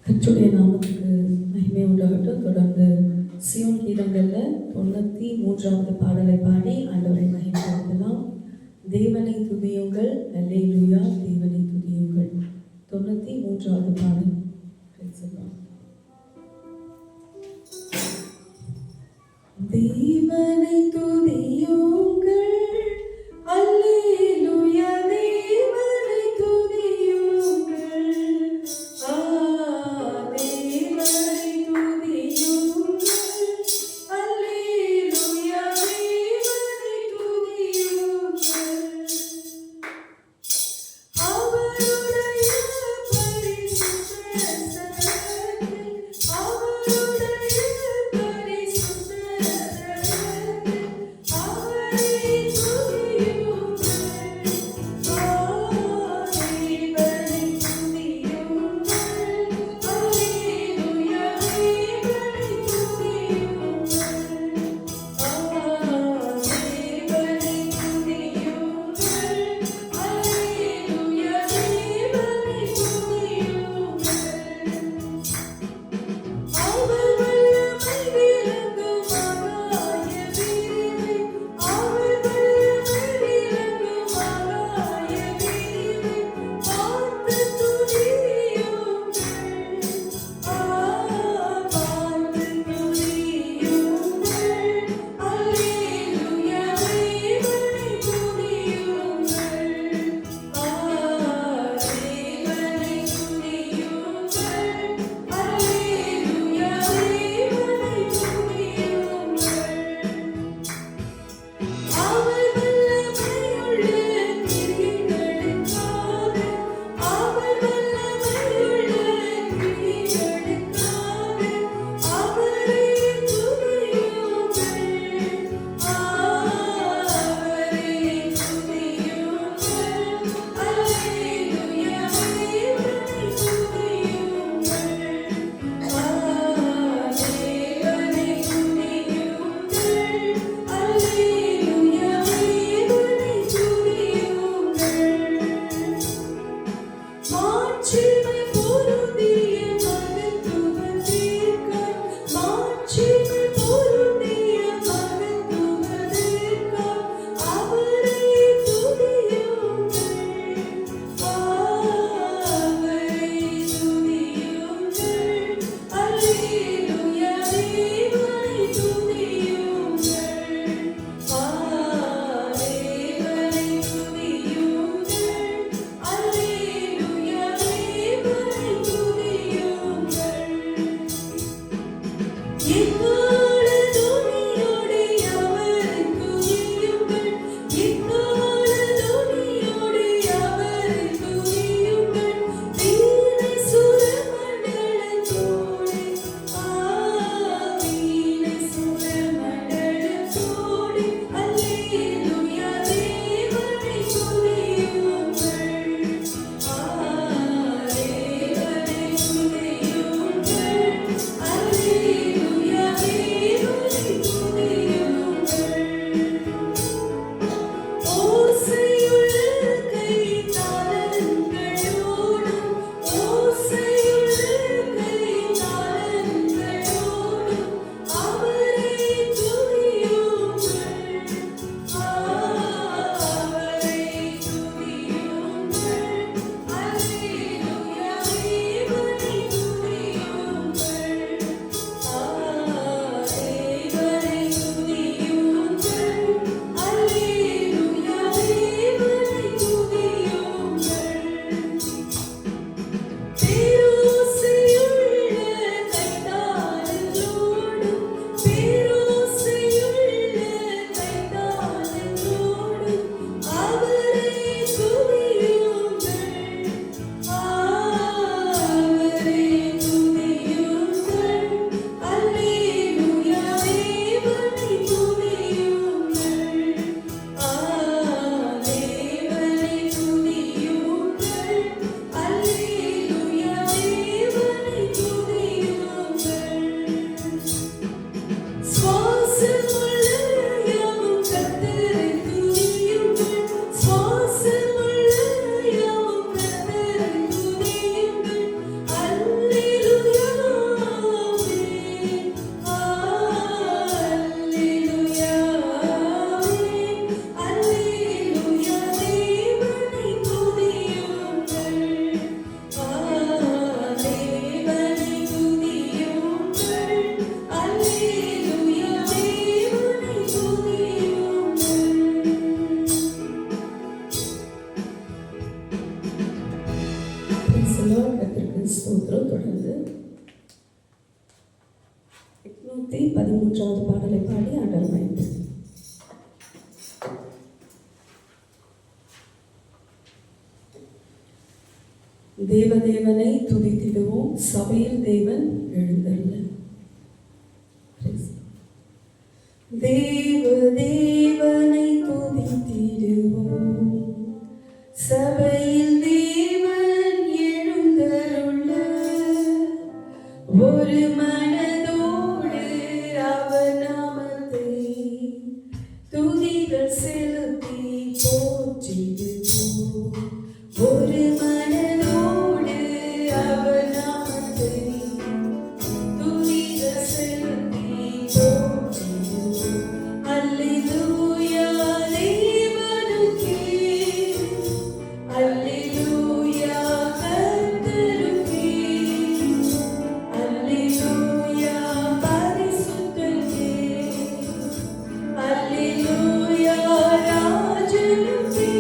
கர்த்தருடைய நாமத்துக்கு மகிமை உண்டாகட்டும். தொடர்ந்து சியோன் கீதங்கள்ல 93வது பாடலை பாடி ஆண்டவரை மகிமைப்படுத்தலாம். தேவனை துதியுங்கள், அல்லேலூயா, தேவனை துதியுங்கள். 93வது பாடல். தேவனை துதியுங்கள், அல்லேலூயா, தேவனை துதியுங்கள். தேவனை துதியுங்கள், அல்லேலூயா, தேவனை துதியுங்கள். அவருடைய பரிசுத்த தொடர்ந்து 813வது பாடலை பாடி ஆண்டவர் மகிமை. தேவதேவனை துதித்திடுவோம், சபையில் தேவன் எழுந்தருள. தேவதேவனை துதித்திடுவோம், சபையில் தேவன் எழுந்தருள. ஒரு மனதோடு அவர் நாமத்தை துதிகள் செலுத்தி போற்றிடுவோம். ஒரு மனதோடு அவர் நாமத்தை துதிகள் செலுத்தி போற்றிடுவோம். அல்லேலூயா தேவனுக்கே, அல்லேலூயா கர்த்தருக்கே, அல்லேலூயா பரிசுத்தருக்கே, அல்லேலூயா ராஜனுக்கே,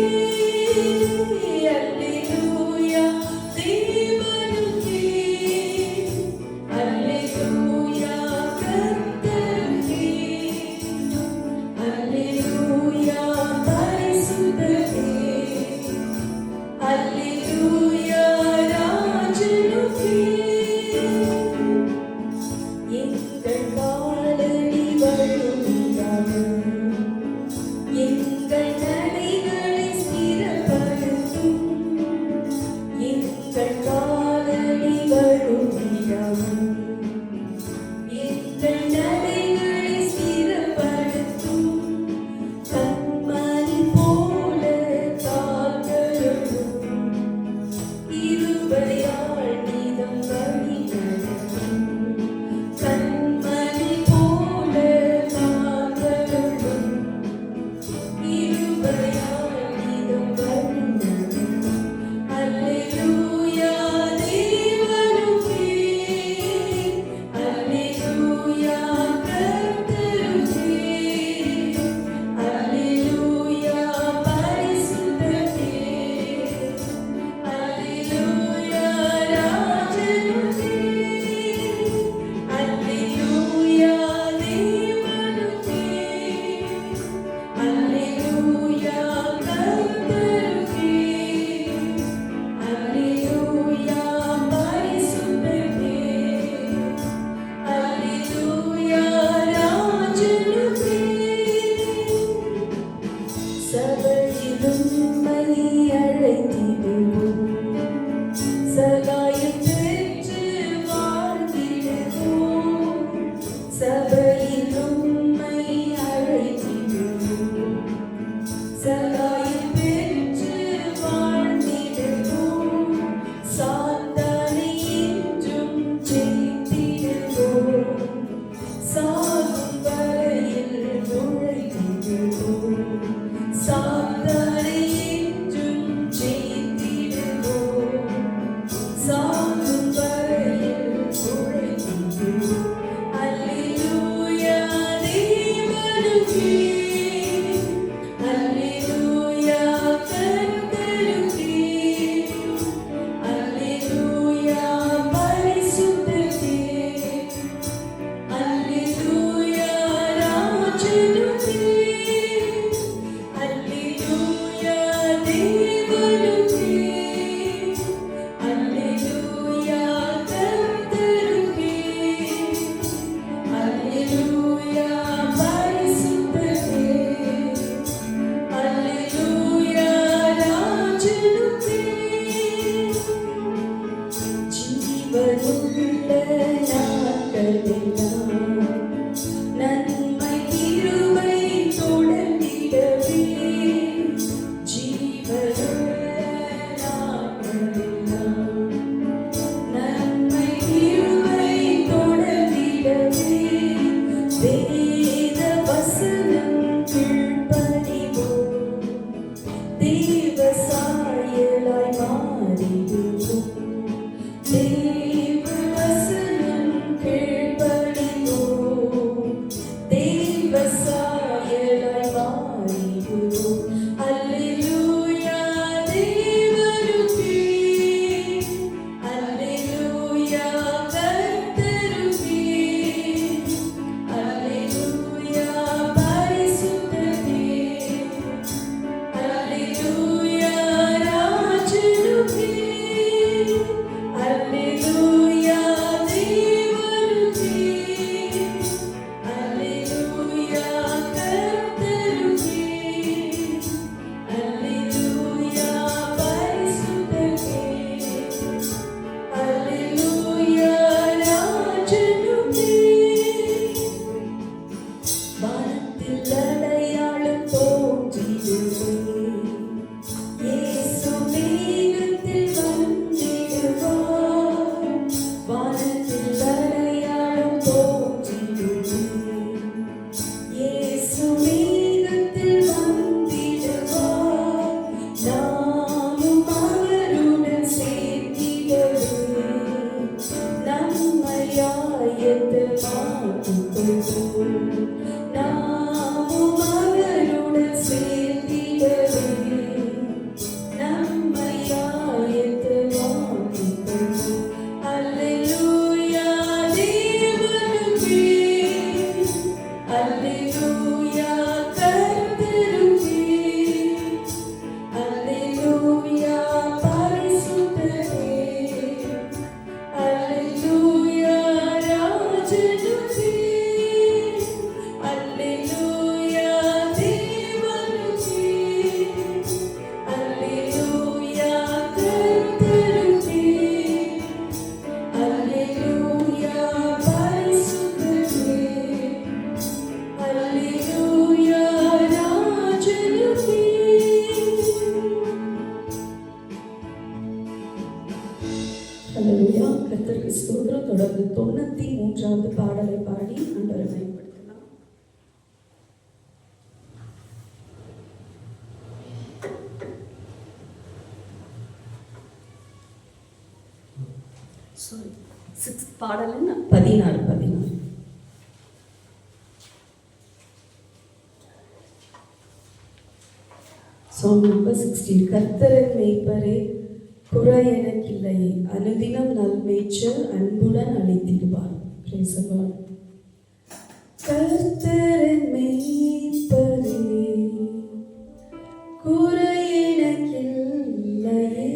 அல்லேலூயா தேவனுக்கே, அல்லேலூயா கர்த்தருக்கே, அல்லேலூயா பரிசுத்தருக்கே, அல்லேலூயா ராஜனுக்கே. எங்கள் காலடி வழுவிடாமல் எங்கள் நடைகளை ஸ்திரப்படுத்தும். எங்கள் காலடி வழுவிடாமல் எங்கள் நடைகளை ஸ்திரப்படுத்தும். கண்மணி போல கால்களும் இருபையால் நீதம் வழி நடத்தும். கண்மணி போல கால்களும் இருபையால் நீதம் வழி நடத்தும். அல்லேலூயா தேவனுக்கே, நாமும் அவருடன் சேர்ந்திடவே நம்மை ஆயத்தமாக்கிக் கொள்வோம். அல்லேலூயா தேவனுக்கே, அல்லேலூயா கர்த்தருக்கே, அல்லேலூயா பரிசுத்தரே, அல்லேலூயா ராஜனுக்கே, அல்லேலூயா தேவனுக்கே, அல்லேலூயா கர்த்தருக்கே, அல்லேலூயா பரிசுத்தரே, அல்லேலூயா ராஜனுக்கே. அல்லேலூயா. கர்த்தருக்கு ஸ்தோத்திரம். தொடர்ந்து 93வது பாடலை பாடி ஆண்டவரை மகிமைப்படுத்தலாம். சாரி, 6 பாடல் 16. Song number 16. கர்த்தரின் மேய்ப்பரே, குறை எனக்கில்லையே, அனுதினம் நல்மேய்ச்சல் அன்புடன் அளித்திடுவார். Praise the Lord. கர்த்தரின் மேய்ப்பரே, குறை எனக்கில்லையே,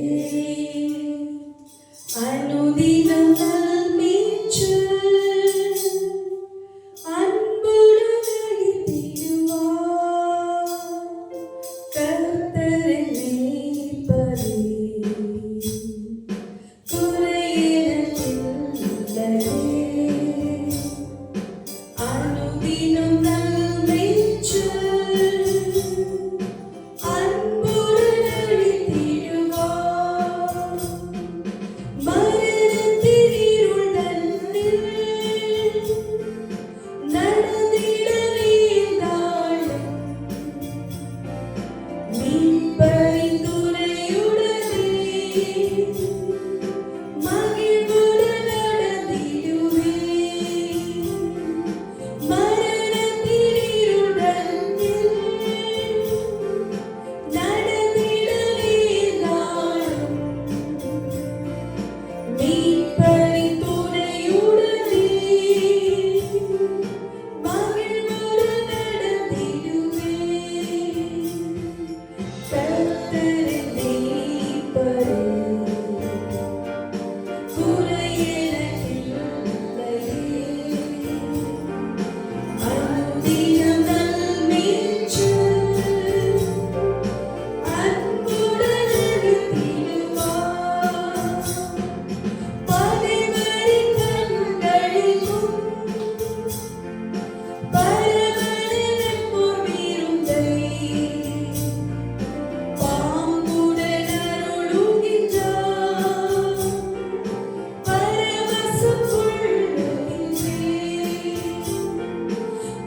அனுதினம் நல்மேய்ச்சல் அன்புடன் அளித்திடுவார். கர்த்தரின் மேய்ப்பரே, குறை எனக்கில்லையே, அனுதினம் நல்மேய்ச்சல் அன்புடன் அளித்திடுவார். மரணத்தின் இருள் தன்னில் நடந்திட நேர்ந்தாலும் மீட்பரின் துணையுடனே மகிழ்வுடன் நடந்திடுவேன். மரணத்தின் இருள் தன்னில் நடந்திட நேர்ந்தாலும் மீட்பரின் துணையுடனே மகிழ்வுடன் நடந்திடுவேன். கர்த்தரின் மேய்ப்பரே, குறை எனக்கில்லையே, அனுதினம் நல்மேய்ச்சல் அன்புடன் அளித்திடுவார். பகைவரின் கண்களில் முன் பரமனின் பொன்விருந்தை பாம்புடன் அருளுகின்றார். பரவசம் கொள்ளுகின்றேன்.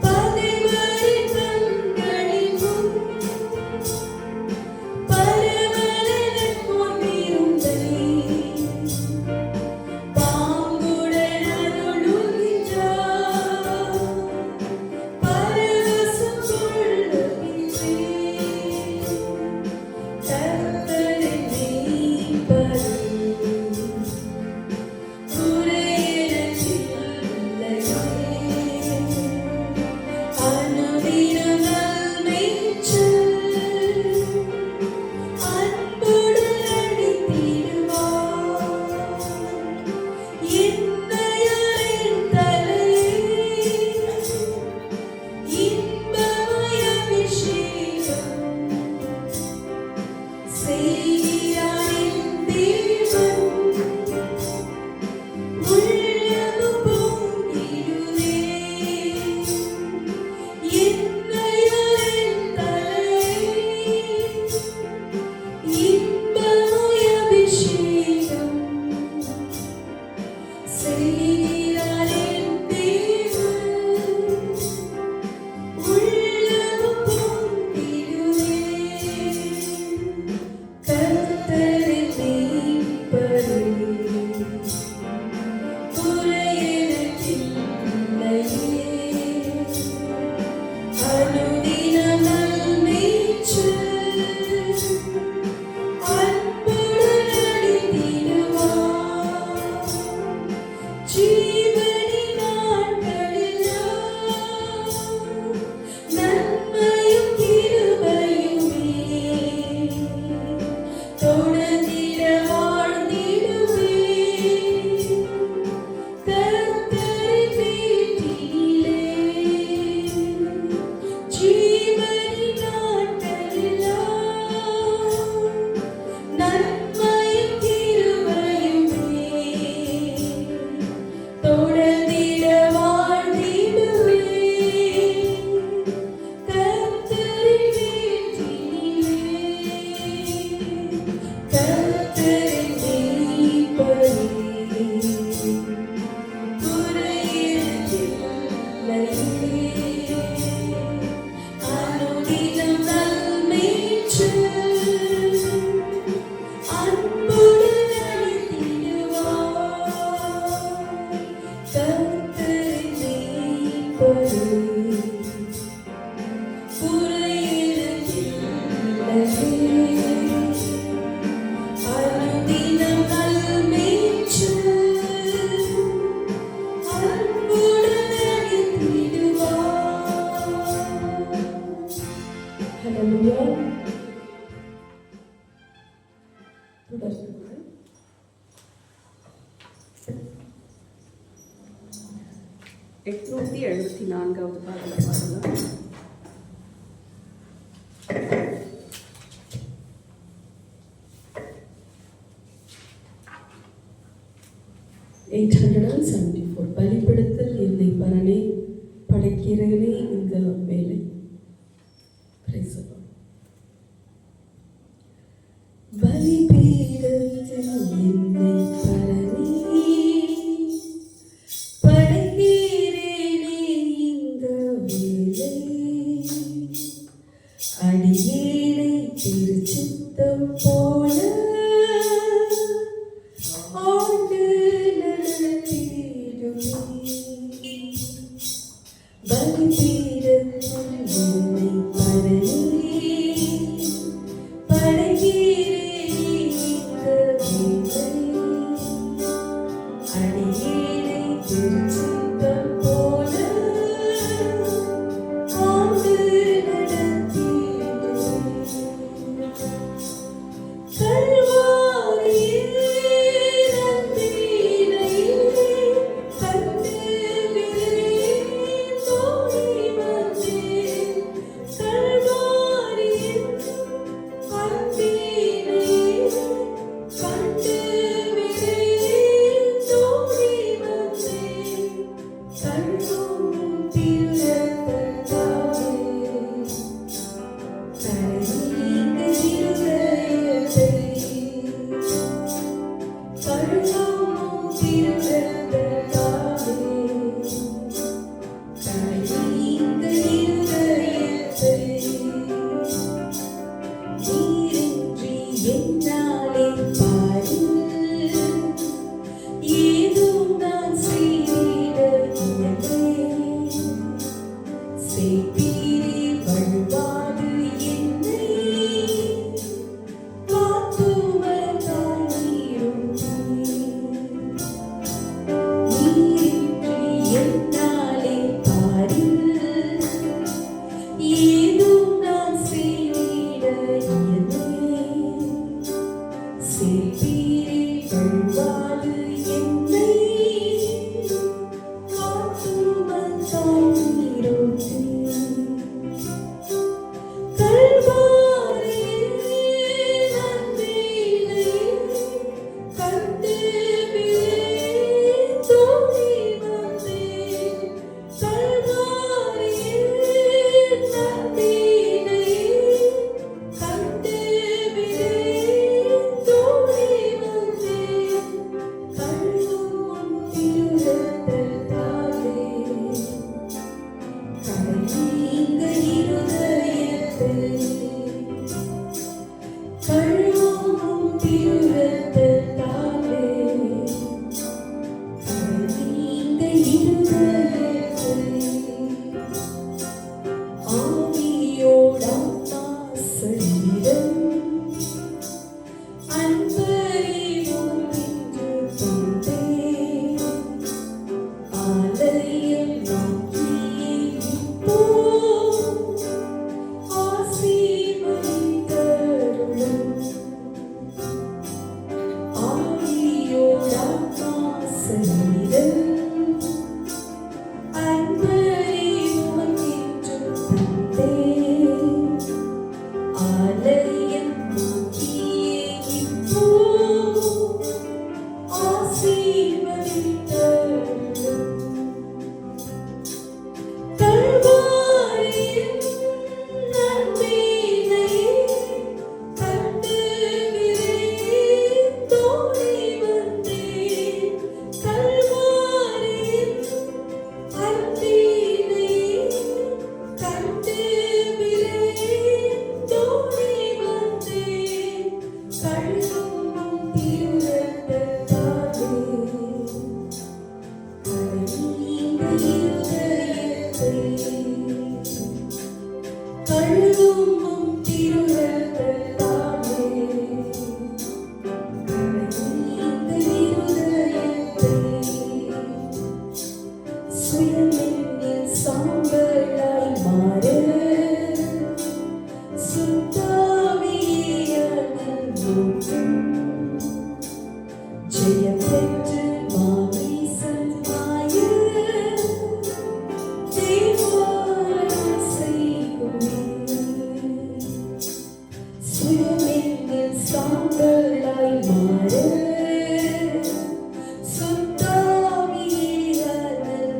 பகைவரின் கண்களில் முன் பரமனின் பொன்விருந்தை பாம்புடன் அருளுகின்றார். பரவசம் கொள்ளுகின்றேன். கர்த்தரின் மேய்ப்பரே, குறை எனக்கில்லையே, அனுதினம் நல்மேய்ச்சல் அன்புடன் அளித்திடுவார். இன்மையாரின் தலையே, இன்பமய அபிஷேகம் செய்கிறார் என் தேவன். உள்ளமும் பொங்கிடுதே. இன்மையாரின் தலையே, இன்பமய அபிஷேகம் செய்கிறார் என் தேவன். உள்ளமும் பொங்கிடுதே. கர்த்தரின் மேய்ப்பரே, குறை எனக்கில்லையே, ஜீவனின் நாட்களெல்லாம் நன்மையும் கிருபையுமே தொடர்ந்திட வாழ்ந்திடுவேன். கர்த்தரின் வீட்டினிலே ஜீவனின் நாட்களெல்லாம் நன்மையும் கிருபையுமே தொடர்ந்திட வாழ்ந்திடுவேன். கர்த்தரின் வீட்டினிலே கர்த்தரின் மேய்ப்பரே குறையில்லையே. அனுதினம் நல்மேய்ச்சல் அன்புடன் நடத்திடுவார். கர்த்தரின் மேய்ப்பரே குறையில்லையே. அனுதினம் நல்மேய்ச்சல் அன்புடன் நடத்திடுவார். ஹல்லேலூயா. தொடர்ந்து 874வது பாடலை பாடலாம். பலிபீடத்தில் என்னை பரனே படைக்கிறேனே இந்த வேலை. Praise the Lord. பலிபீடத்தில் என்னை பரனே படைக்கிறேனே இந்த வேலை. அடியேனை திருச்சித்தம் போல ஆண்டு நடத்திடுமே. பலிபீடத்தில் என்னை பரனே படைக்கிறேனே இந்த வேலை. அடியேனை திருச்சித்தம் போல ஆண்டு நடத்திடுமே. கல்வாரியிலே நன்றினையே கண்டு விரைந்தேன் தோழி வந்தேன். கல்வாரியில் அன்பினையே கண்டு விரைந்தேன் தோழி வந்தேன். கண்ணும் திருரத்தத்தாலே கரைநீங்க இருதயத்தை. கண்ணும் திருரத்தத்தாலே கரைநீங்க இருதயத்தை. நீரின்றி என்னாலே பாரு ஏதும் நான் செய்திட இயலே. செய்தீரே வழுவாது என்னை காத்துவதாய் நீரும் நீரின்றி என்னாலே பாரு ஏதும் நான் செய்திட இயலே. செய்தீரே வழுவாது என்னை காத்துவதாய் நீரும் கல்வாரியிலே நன்றினையே கண்டு விரைந்தேன் தோழி வந்தேன். கல்வாரியிலே நன்றினையே கண்டு விரைந்தேன் தோழி வந்தேன். கண்ணும் திருரத்தத்தாலே கரைநீங்க இருதயத்தை. கண்ணும் திருரத்தத்தாலே கரைநீங்க இருதயத்தை. ஆவியோடாத்மா சரீரம் அன்பறிவும் இன்று தந்தேன். ஆலயம் நோக்கியே இப்போ ஆசீர்வதித்தருளும். ஆவியோடாத்மா சரீரம் அன்பரை உமக்கென்றும் தந்தேன். ஆலயம் நோக்கியே இப்போ ஆசீர்வதித்தருளும். கல்வாரியின் நன்மையை கண்டு விரைந்தோடி வந்தேன். கல்வாரியின் அன்பினை கண்டு விரைந்தோடி வந்தேன். கழுவும் திருரத்தத்தாலே கரைந்த இருதயத்தை. கழுவும் திருரத்தத்தாலே கரைந்த இருதயத்தை. சுயமென்னில் சாம்பலாய் மாற சுத்தாவியை அனல் ஜெயம் பெற்று மாமீசமாய தேவாரம் செய்குமே. சுயமென்னில் சாம்பலாய் மாற சுத்தாவியை அனல்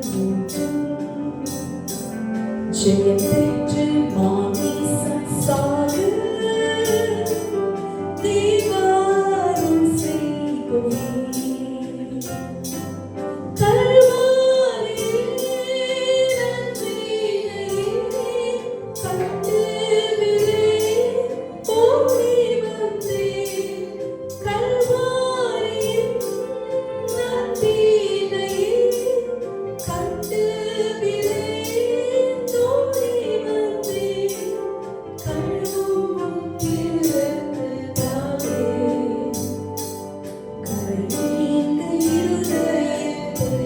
ஜெயம் பெற்று மாமீசம் சாக தேவாரம் செய்குமே. கல்வாரியின் நன்மையை கண்டு விரைந்தோடி வந்தேன். கல்வாரியின் நன்மையை கண்டு விரைந்தோடி வந்தேன். கழுவும் திருரத்தத்தாலே கரைந்த இருதயத்தை.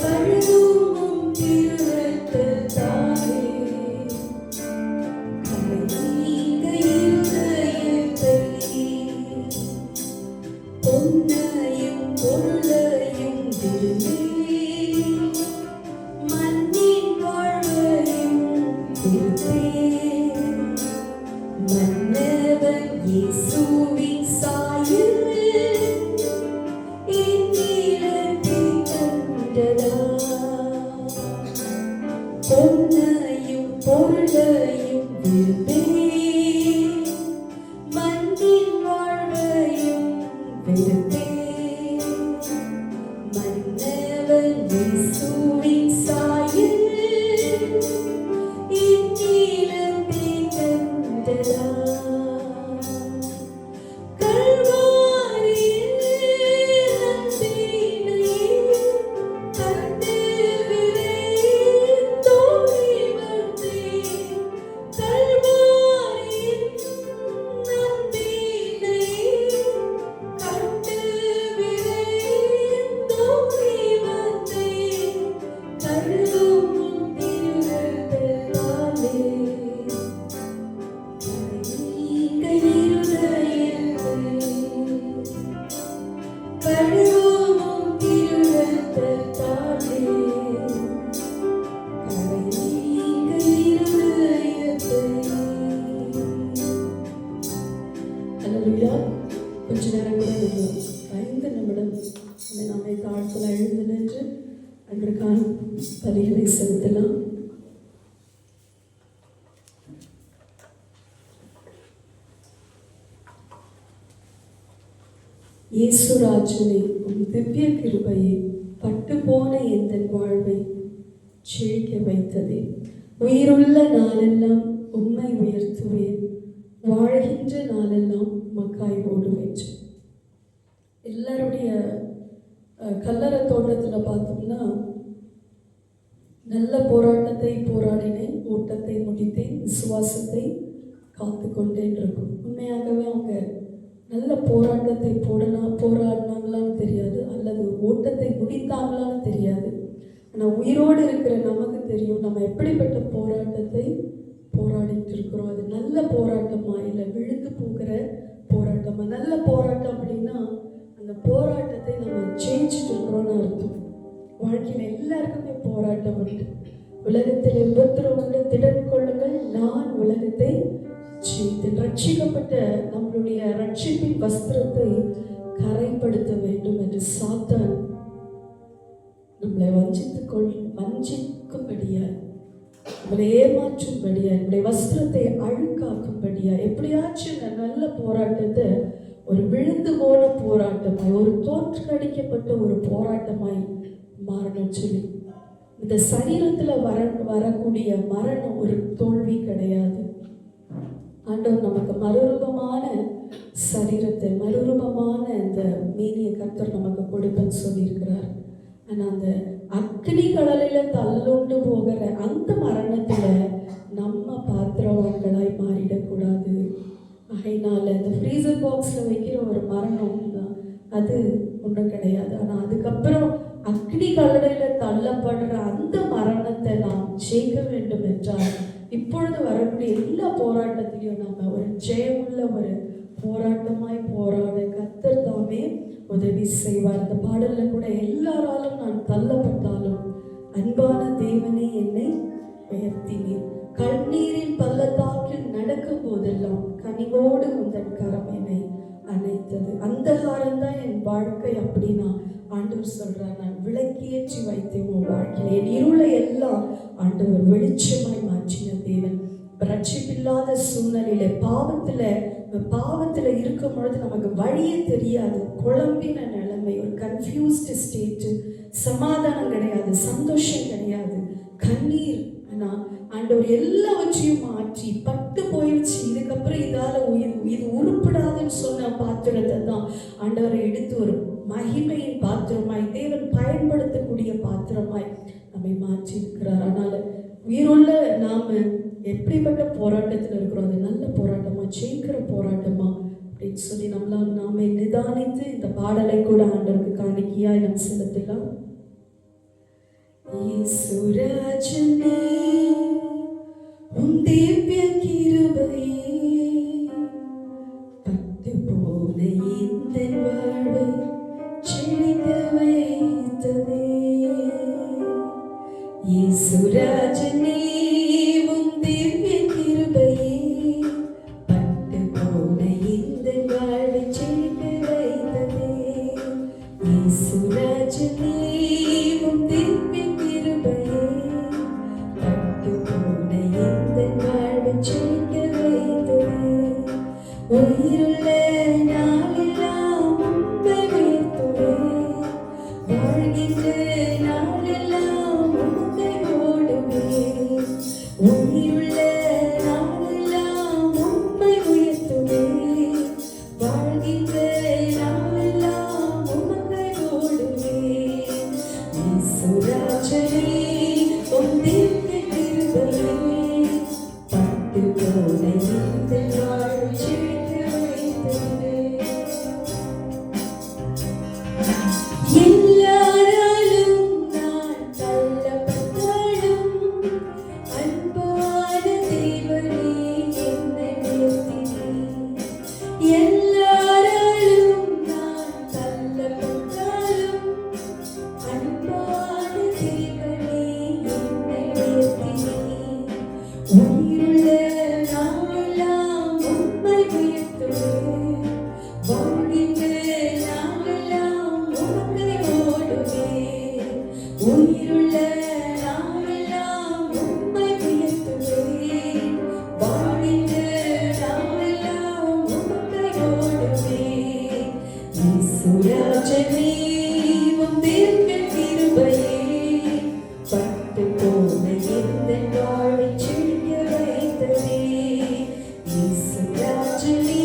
கழுவும் திருரத்தத்தாலே கரைந்த இருதயத்தை. பொன்னையும் பொருளையும் விரும்பி மண்ணின் வாழ்வையும் வெறுத்தேன். மன்னவன் இயேசுவின் சாயல் என்னிடத்தை கண்டதா. பொன்னையும் பொருளையும் விரும்பி மண்ணின் வாழ்வையும் வெறுத்தேன். மன்னவன் இயேசுவின் சாயல் என்னிடத்தை கண்டதா. கல்வாரியின் நன்மையை கண்டு விரைந்தோடி வந்தேன். கல்வாரியின் நன்மையை கண்டு விரைந்தோடி வந்தேன். கழுவும் திருரத்தத்தாலே கரைந்த இருதயத்தை. கழுவும் திருரத்தத்தாலே கரைந்த இருதயத்தை. அல்லேலூயா. கொஞ்ச நேரம் கூட ஒரு 5 நிமிடம் நம்மை தாழ்த்தல எழுந்து நின்று அன்றைக்கான பலிகளை செலுத்தலாம். இயேசுராஜனே, உம் திவ்ய கிருபையை பட்டுப்போன எந்தன் வாழ்வை செழிக்க வைத்ததே. உயிருள்ள நாளெல்லாம் உம்மை உயர்த்துவேன். வாழ்கின்ற நாளெல்லாம் மக்காய் ஓடுவேன். எல்லாருடைய கல்லறை தோட்டத்தில் பார்த்தோம்னா, நல்ல போராட்டத்தை போராடினேன், ஓட்டத்தை முடித்தேன், விசுவாசத்தை காத்து கொண்டேன் இருக்கும். உண்மையாகவே அவங்க நல்ல போராட்டத்தை போராடினாங்க, செஞ்சாங்களான்னு தெரியாது, அல்லது ஓட்டத்தை முடித்தாங்களான்னு தெரியாது. ஆனால் உயிரோடு இருக்கிற நமக்கு தெரியும் நம்ம எப்படிப்பட்ட போராட்டத்தை போராடிட்டு இருக்கிறோம். அது நல்ல போராட்டமா இல்லை விழுந்து போகிற போராட்டமா? நல்ல போராட்டம் அப்படின்னா அந்த போராட்டத்தை நம்ம ஜெயிச்சுட்டு இருக்கிறோம்னு அர்த்தம். வாழ்க்கையில் எல்லாருக்குமே போராட்டம் உண்டு. உலகத்தில் உபத்திரம் உண்டு, திடன் கொள்ளுங்கள், நான் உலகத்தை ஜெயித்து. ரட்சிக்கப்பட்ட நம்மளுடைய ரட்சிப்பின் வஸ்திரத்தை கரைப்படுத்த வேண்டும் என்று சாத்தான் நம்மளை வஞ்சிக்கும்படியாய், நம்மளை ஏமாற்றும்படியாய், நம்முடைய வஸ்திரத்தை அழுக்காக்கும்படியாய், எப்படியாச்சும் இந்த நல்ல போராட்டத்தை ஒரு விழுந்து போன போராட்டமாய், ஒரு தோற்கடிக்கப்பட்ட ஒரு போராட்டமாய் மாறணும்னு சொல்லி. இந்த சரீரத்தில் வரக்கூடிய மரணம் ஒரு தோல்வி கிடையாது. ஆண்டவர் நமக்கு மறுரூபமான சரீரத்தை, மறுரூபமான இந்த மேனிய கர்த்தர் நமக்கு கொடுப்பேன்னு சொல்லியிருக்கிறார். ஆனால் அந்த அக்னி கடலில் தள்ளுண்டு போகிற அந்த மரணத்தில் நம்ம பாத்திரவான்களாய் மாறிடக்கூடாது. அதனால இந்த ஃப்ரீசர் பாக்ஸில் வைக்கிற ஒரு மரணம் அது ஒன்றும் கிடையாது. ஆனால் அதுக்கப்புறம் அக்னி கடலில் தள்ளப்படுற அந்த மரணத்தை நாம் ஜெயிக்க வேண்டும் என்றால் இப்பொழுது வரக்கூடிய எல்லா போராட்டத்திலையும் நம்ம ஒரு ஜெயமுள்ள ஒரு போராட்டமாய் போராட கர்த்தர் தாமே உதவி செய்வார். இந்த பாடலில் கூட எல்லாராலும் நான் தள்ளப்பட்டாலும் அன்பான தேவனே என்னை உயர்த்தினேன். கண்ணீரின் பள்ளத்தாக்கில் நடக்கும் போதெல்லாம் கனிவோடு உந்தன் கரம் என்னை அணைத்தது. அந்தகாரம் தான் என் வாழ்க்கை அப்படின்னா ஆண்டவர் சொல்றார், நான் விளக்கேற்றி வைத்தேன் உன் வாழ்க்கையில். என் இருளை எல்லாம் ஆண்டவர் வெளிச்சமாய் மாற்றின தேவன். ரட்சிப்பில்லாத சூழ்நிலையில பாவத்துல இருக்கும் பொழுது நமக்கு வழியே தெரியாது, குழம்பின நிலைமை, ஒரு கன்ஃபியூஸ்டு ஸ்டேட்டு, சமாதானம் கிடையாது, சந்தோஷம் கிடையாது, கண்ணீர். ஆனால் ஆண்டவர் எல்லாவற்றையும் மாற்றி பட்டு போயிடுச்சு, இதுக்கப்புறம் இது உருப்படாதுன்னு சொன்ன பாத்திரத்தை தான் ஆண்டவரை எடுத்து ஒரு மகிமையின் பாத்திரமாய், தேவன் பயன்படுத்தக்கூடிய பாத்திரமாய் நம்மை மாற்றி இருக்கிறார். அதனால உயிருள்ள நாம எப்படிப்பட்ட போராட்டத்தில் இருக்கிறோம், அது நல்ல போராட்டமா, ஜெயிக்கிற போராட்டமா அப்படின்னு சொல்லி நாம நிதானித்து இந்த பாடலை கூட ஆண்டவருக்கு காணிக்கையாய் நம்ம செலுத்தலாம். இயேசுராஜனே உன் திவ்ய கிருபையே பட்டு போன இந்த வாழ்வை செழிக்க வைத்ததே. இயேசுராஜனே உன் திவ்ய கிருபையே பட்டு போன இந்த வாழ்வை செழிக்க வைத்ததே. இயேசுராஜனே உன் திவ்ய கிருபையே பட்டு போன இந்த வாழ்வை செழிக்க வைத்ததே. உயிருள்ள நாளெல்லாம் உம்மை உயர்த்துவேன், வாழ்கின்ற நாளெல்லாம் உம்மை ஓடுவேன். உயிருள்ள நாளெல்லாம் உம்மை உயர்த்துவேன், வாழ்கின்ற நாளெல்லாம் உம்மை ஓடுவேன். இயேசுராஜனே உம் திவ்ய கிருபையே பட்டு போன இந்த வாழ்வை செழிக்க வைத்ததே. எல்லாராலும் நான் தள்ளப்பட்டாலும் அன்பான தேவனே என்னை உயர்த்தினீர். எல்லாராலும் நான் தள்ளப்பட்டாலும் அன்பான தேவனே என்னை உயர்த்தினீர். உயிருள்ள நாளெல்லாம் உம்மை உயர்த்துவேன், வாழ்கின்ற நாளெல்லாம் உம்மை ஓடுவேன். உயிருள்ள நாளெல்லாம் உம்மை உயர்த்துவேன், வாழ்கின்ற நாளெல்லாம் உம்மை ஓடுவேன். இயேசுராஜனே உம் திவ்ய கிருபையே பட்டு போன இந்த வாழ்வை செழிக்க வைத்ததே. இயேசுராஜனே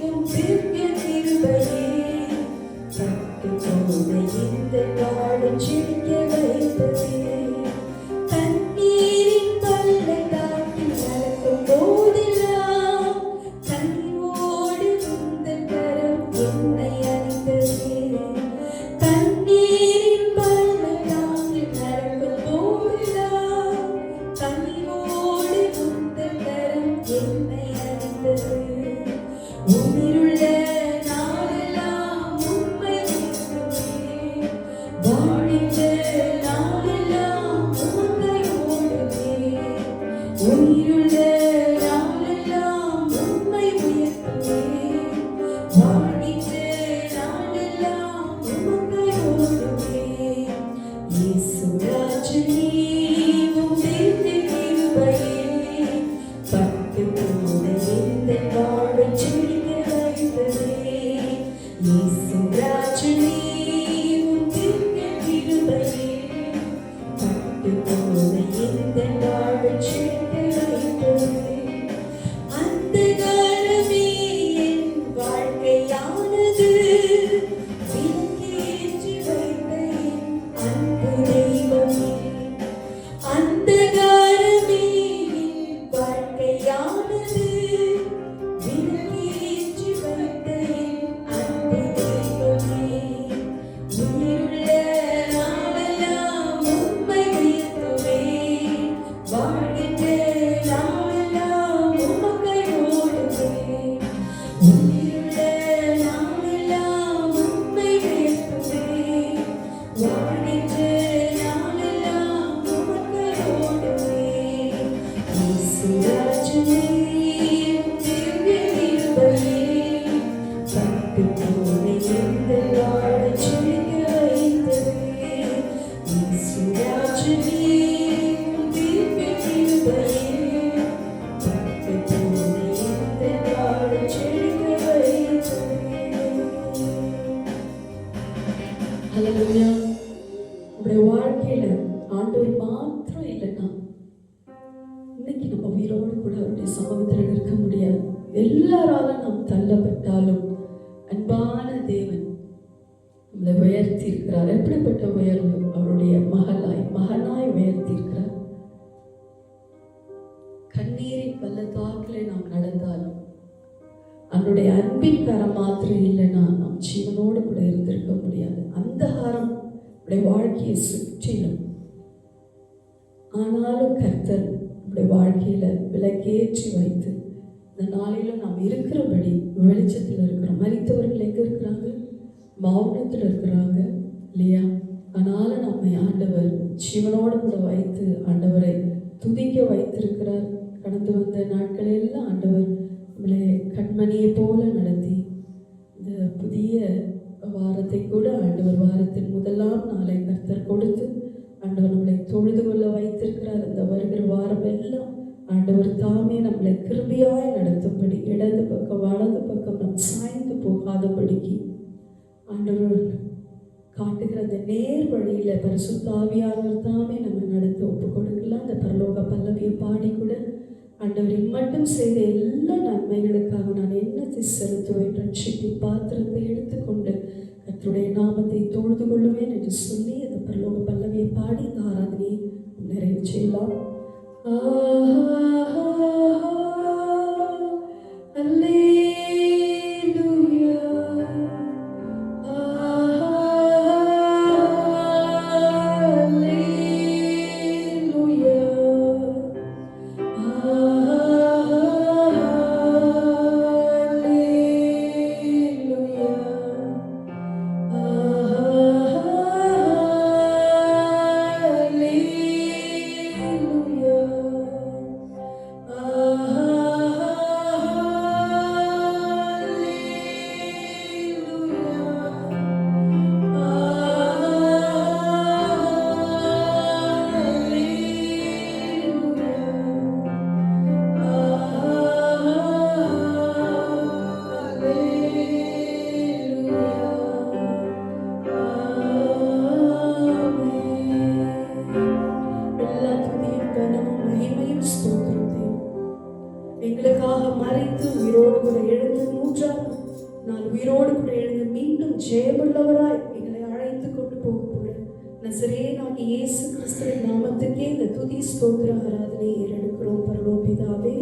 உம் திவ்ய கிருபையே பட்டு போன இந்த வாழ்வை செழிக்க வைத்ததே. கண்ணீரின் பள்ளத்தாக்கில் நடக்கும் போதெல்லாம் கனிவோடு உந்தன் கரம் என்னை அணைத்ததே. இல்லையா? நம்முடைய வாழ்க்கையில ஆண்டவர் மாத்திரம் இல்லைன்னா இன்னைக்கு நம்ம உயிரோடு கூட அவருடைய சமூகத்தில் இருக்க முடியாது. எல்லாராலும் நாம் தள்ளப்பட்டாலும் அன்பான தேவன் நம்மளை உயர்த்தி இருக்கிறார். எப்படிப்பட்ட உயர்வு! அவருடைய மகனாய் உயர்த்தி இருக்கிறார். கண்ணீரின் பள்ளத்தாக்கிலே நாம் நடந்தாலும் அவருடைய அன்பின் கரம் மாத்திரம் இல்லைன்னா நாம் ஜீவனோடு கூட இருந்திருக்க முடியாது. அந்த கரம் நம்முடைய வாழ்க்கையை சுற்றிலும். ஆனாலும் கர்த்தர் நம்முடைய வாழ்க்கையில விளக்கேற்றி வைத்து இந்த நாளிலும் நாம் இருக்கிறபடி வெளிச்சத்தில் இருக்கிறோம். மரித்தவர்கள் எங்க இருக்கிறாங்க? மௌனத்தில் இருக்கிறாங்க இல்லையா? ஆனாலும் நம்மை ஆண்டவர் ஜீவனோடு கூட வைத்து ஆண்டவரை துதிக்க வைத்திருக்கிறார். கடந்து வந்த நாட்கள் எல்லாம் ஆண்டவர் நம்மளை கண்மணியை போல நடத்தி இந்த புதிய வாரத்தை கூட ஆண்டவர் வாரத்தின் முதலாம் நாளை கர்த்தர் கொடுத்து ஆண்டவர் நம்மளை தொழுது கொள்ள வைத்திருக்கிறார். இந்த வருகிற வாரம் எல்லாம் ஆண்டவர் தாமே நம்மளை கிருபையாய் நடத்தும்படி, இடது பக்கம் வலது பக்கம் நம் சாய்ந்து போகாதபடிக்கு ஆண்டவர் காட்டுகிற அந்த நேர் வழியில பரிசுத்த ஆவியானவர் தாமே நம்ம நடத்த ஒப்பு கொடுக்கலாம். அந்த பரலோக பல்லவியை பாடி கூட ஆண்டவர் இம்மட்டும் செய்த எல்லா நன்மைகளுக்காக நான் என்னத்தை செலுத்துவேன், ரட்சிப்பின் பாத்திரத்தை எடுத்துக்கொண்டு கர்த்தருடைய நாமத்தை தொழுது கொள்ளுவேன் என்று சொல்லி அந்த பரலோக பல்லவியை பாடி இந்த ஆராதனையை நிறைவு செய்யலாம். எங்களுக்காக மறைத்து உயிரோடு கூட எழுந்து மூன்றாம் நாள் உயிரோடு கூட எழுந்து மீண்டும் ஜெயமுள்ளவராய் எங்களை அழைத்து கொண்டு போக நசரேயனாகிய இயேசு கிறிஸ்துவின் நாமத்துக்கே இந்த துதி ஸ்தோத்திர ஆராதனை ஏறெடுக்கிறோம் பரலோக பிதாவே.